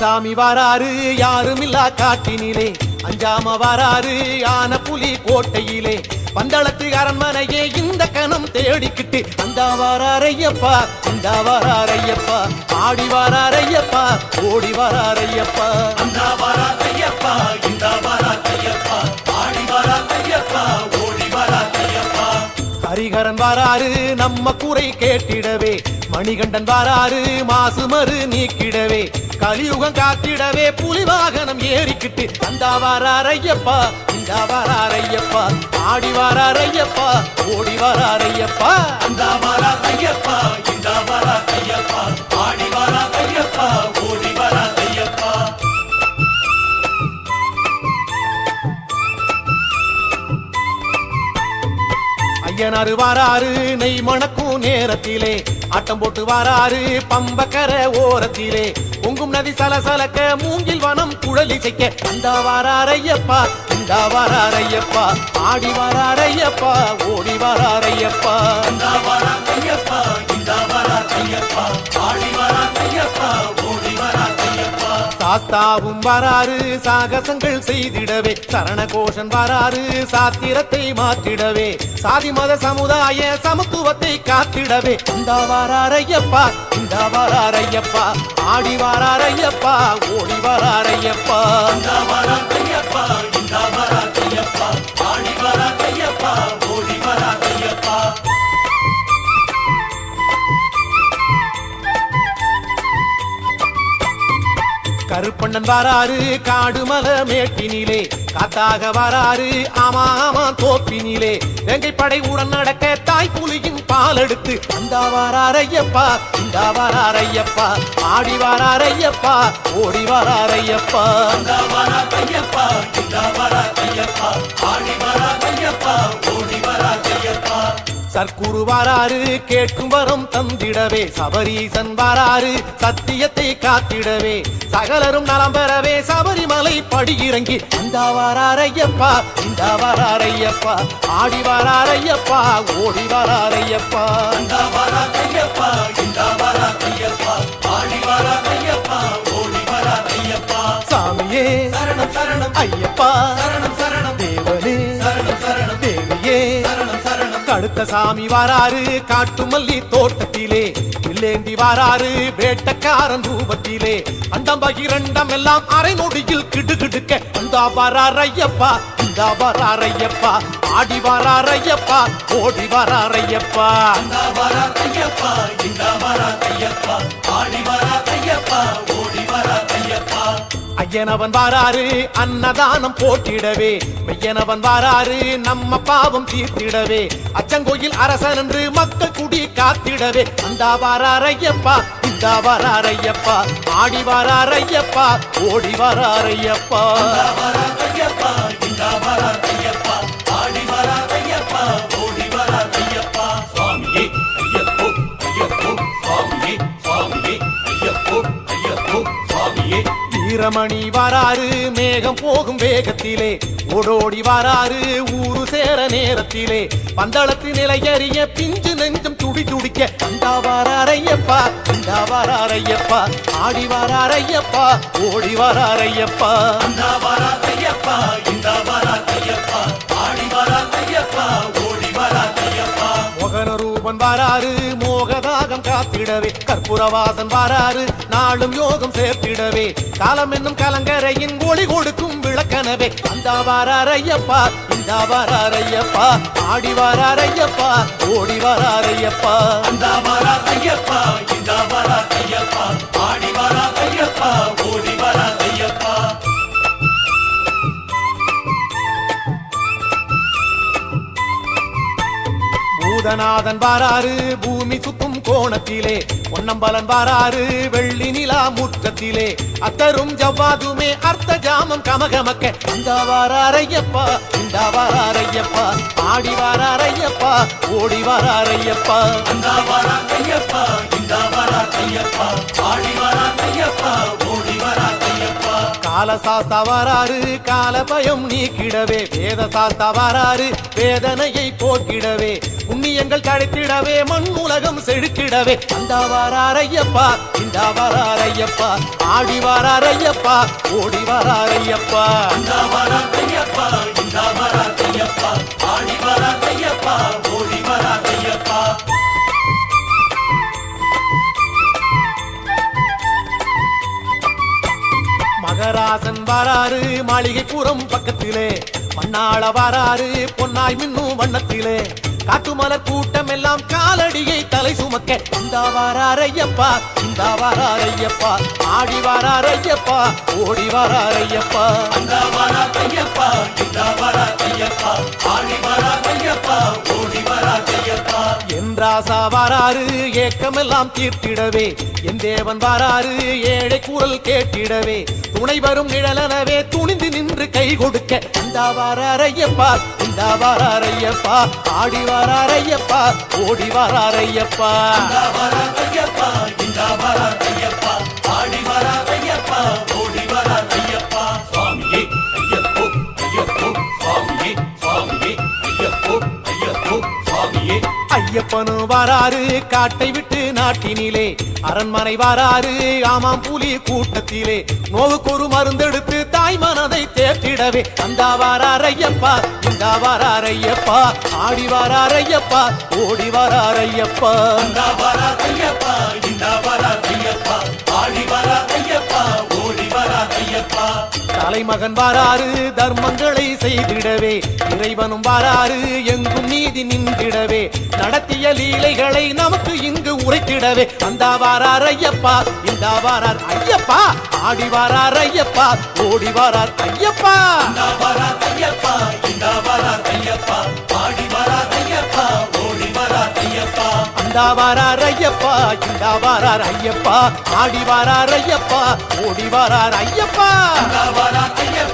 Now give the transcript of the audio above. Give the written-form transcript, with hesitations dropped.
சாமி வாராரு யாருமில்லா காட்டினிலே, அஞ்சாம வாராரு ஆன புலி கோட்டையிலே, பந்தளத்து அரண்மனையே இந்த கணம் தேடிக்கிட்டு அந்த வாராரையப்பா இந்த வாராரையப்பா, ஆடி வாராரையப்பா ஓடி வாராரையப்பா, அந்த வாராரையப்பா இந்த வாராரையப்பா, ஆடி வாராரையப்பா ஓடி வாராரையப்பா. ஹரிகரன் வாராரு நம்ம குறை கேட்டிடவே, மணிகண்டன் வாராரு மாசுமறு நீக்கிடவே, கலியுகம் காத்திடவே புலி வாகனம் ஏறிக்கிட்டு அந்த வாராரையப்பா இந்த வாராரையப்பா, ஆடி வாராரையப்பா ஓடி வாராரையப்பா, அந்த வாராரையப்பா இந்த வாராரையப்பா, ஆடி வாராரையப்பா ஓடி வாராரையப்பா. ஐயனாரு வாராரு நெய் மணக்கும் நேரத்திலே, ஆட்டம் போட்டு வாராரு பம்பக்கர ஓரத்திலே, பொங்கும் நதி சலசலக்க மூங்கில் வனம் குழலி செய்க்க அந்த வாராரையப்பா இந்த வாராரையப்பா, ஆடி வாராரையப்பா ஓடி வாராரையப்பா, அந்த வாராரையப்பா இந்த வாராரையப்பா, ஆடி வாராரையப்பா ஓடி வாராரையப்பா. சாஸ்தாவும் வாராரு சாகசங்கள் செய்திடவே, சரண கோஷன் வாராரு சாத்திரத்தை மாற்றிடவே, சாதி மத சமுதாய சமத்துவத்தை காத்திடவே இந்த வாராரையப்பா இந்த வாராரையப்பா, ஆடி வாராரையப்பா ஓடி வாராரையப்பா, அந்த வாராரையப்பா இந்த வாராரையப்பா, ஆடி வாராரையப்பா ஓடி வாராரையப்பா. கருப்பண்ணன் வாராரு காடுமல மேட்டினிலே, காத்தாக வாராரு ஆமா ஆமா தோப்பினிலே, வேங்கை படை உடன் நடக்க தாய் புலியின் பால் எடுத்து அந்த வாராரையப்பா இந்த வாராரையப்பா, ஆடி வாராரையப்பா ஓடி வாராரையப்பா, அந்த வாராரையப்பா இந்த வாராரையப்பா, ஆடி வாராரையப்பா ஓடி வாராரையப்பா. சர்க்குரு வாராரு கேட்கும் வரம் தந்திடவே, சபரீசன் வாராரு சத்தியத்தை காத்திடவே, சகலரும் நலம் பெறவே சபரிமலை படி இறங்கி அந்த வாராரையப்பா இந்த வாராரையப்பா, ஆடி வாராரையப்பா ஓடி வாராரையப்பா, அந்த வாராரையப்பா இந்த வாராரையப்பா, ஆடி வாராரையப்பா ஓடி வாராரையப்பா. சாமியே சரணம் சரணம் ஐயப்பா, சரணம் சரணம் தேவனே சரணம் சரணம் தேவியே, சரணம் சரணம். கடுத்த சாமி வாராரு காட்டுமல்லி தோட்டத்திலே, இல்லேந்தி வாராரு வேட்டக்காரன் ரூபத்திலே, அண்டம் பகிரண்டம் எல்லாம் அரை நொடியில் கிடுகிடுக்க அந்த வாராரையப்பா இந்த வாராரையப்பா, ஆடி வாராரையப்பா ஓடி வாராரையப்பா, அந்த வாராரையப்பா இந்த வாராரையப்பா, ஆடி வாராரையப்பா ஓடி வாராரையப்பா. ஐயனவன் வாராரு அன்னதானம் போட்டிடவே, மெய்யனவன் வாராரு நம்ம பாவம் தீர்த்திடவே, அச்சங்கோயில் அரசன் என்று மக்கள் குடி காத்திடவே அந்த வாராரையப்பா இந்த வாராரையப்பா, ஆடி வாராரையப்பா ஓடி வாராரையப்பா, அந்த வாராரையப்பா இந்த வாராரையப்பா, ஆடி வாராரையப்பா ஓடி வாராரையப்பா. சுவாமியே ஐயப்போ ஐயப்போ சுவாமியே சுவாமியே ஐயப்போ ஐயப்போ சுவாமியே. வீரமணி வாராரு மேகம் போகும் வேகத்திலே, ஓடோடி வாராரு ஊரு சேர நேரத்திலே, பந்தளத்து நிலையறிய பிஞ்சு நெஞ்சம் துடி துடிக்க அந்த வாராரையப்பா இந்த வாராரையப்பா, ஆடி வாராரையப்பா ஓடி வாராரையப்பா, அந்த வாராரையப்பா இந்த வாராரையப்பா, ஆடி வாராரையப்பா ஓடி வாராரையப்பா. மோகன ரூபன் வாராரு மோகதாகம் காத்திடவே, கற்பூரவாசன் வாராரு நாளும் யோகம் சேர்த்திடவே, காலம் என்னும் கலங்கரையின் ஒளி கொடுக்கும் விளக்கனவே அந்த வாராரையப்பா இந்த வாராரையப்பா, ஆடி வாராரையப்பா ஓடி வாராரையப்பா, அந்த வாராரையப்பா இந்த வாராரையப்பா, ஆடி வாராரையப்பா ஓடி வாராரையப்பா. பூதநாதன் வாராரு பூமி சுத்தும் கோணத்திலே பொன்னம்பலன் வாராரு வெள்ளி நிலா முற்றத்திலே அத்தரும் ஜவ்வாதுமே அர்த்த ஜாமம் கமகமக்க இந்த வாராரையப்பா இந்த வாராரையப்பா ஆடி வாராரையப்பா ஓடி வாராரையப்பா அந்த வரா ஐயப்பா இந்த வரா ஐயப்பா ஆடி வரா ஐயப்பா ஓடி வரா ஐயப்பா காலசாஸ்தா வாராரு கால பயம் நீக்கிடவே வேத சாஸ்தா வாராரு வேதனையை போக்கிடவே புண்ணியங்கள் தடுத்திடவே மண் உலகம் செழித்திடவே அந்த வாராரையப்பா இந்த வாராரையப்பா ஆடி வாராரையப்பா ஓடி வாராரையப்பா அந்த வரா ஐயப்பா இந்த வரா ஐயப்பா ஆடி வரா ஐயப்பா ஓடி வரா ஐயப்பா மகராசன் வாராரு மாளிகை புறம் பக்கத்திலே மண்ணாள வாராரு பொன்னாய் மின்னும் வண்ணத்திலே காட்டுமலர் கூட்டம் எல்லாம் காலடியை தலை சுமக்க இந்த வாராரையப்பா இந்த வாராரையப்பா ஆடி வாராரையப்பா ஓடி வாராரையப்பா அந்த வரா ஐயப்பா இந்த வரா ஐயப்பா ஆடி வரா ஐயப்பா ஓடி வரா ஐயப்பா என்றாசா வாராரு ஏக்கமெல்லாம் தீர்த்திடவே என் தேவன் வாராரு ஏழை குரல் கேட்டிடவே துணை வரும் நிழலனவே துணிந்து நின்று கை கொடுக்க இந்த வாராரையப்பா இந்த வாராரையப்பா ஆடி வாராரையப்பா ஓடி வாராரையப்பா இந்த வரா ஐயப்பா இந்த வரா ஐயப்பா ஆடி வரா ஐயப்பா ஓடி வரா ஐயப்பா சுவாமியே ஐயப்போ ஐயப்போ சுவாமியே சுவாமியே ஐயப்போ ஐயப்போ சுவாமியே ஐயப்பனு வாராரு காட்டை விட்டு நாட்டினிலே அரண்மனை வாராரு ஆமாம் புலி கூட்டத்திலே நோவுக்கொரு மருந்தெடுத்து தாய் மனதை தேற்றிடவே அந்த வாராரையப்பா இந்த வாராரையப்பா ஆடி வாராரையப்பா ஓடி வாராரையப்பா அந்த வரா ஐயப்பா இந்த வரா ஐயப்பா ஆடி வரா ஐயப்பா ஓடி வரா ஐயப்பா தலைமகன் வாராரு தர்மங்களை செய்திடவே இறைவனும் வாராரு எங்கும் நீதி நின்றிடவே நடத்திய லீலைகளை நமக்கு இங்கு உரைத்திடவே அந்த வாரார் ஐயப்பா இந்த வாரார் ஐயப்பா ஆடி வாரார் ஐயப்பா ஓடி வாரார் ஐயப்பா இந்த வரா ஐயப்பா இந்த வரா ஐயப்பா ஆடி வரா ஐயப்பா ஓடி வரா ஐயப்பா அந்த வாரார் ஐயப்பா இந்த வாரார் ஐயப்பா ஆடி வாரார் ஐயப்பா ஓடி வாரார் ஐயப்பா அந்த வரா ஐயப்பா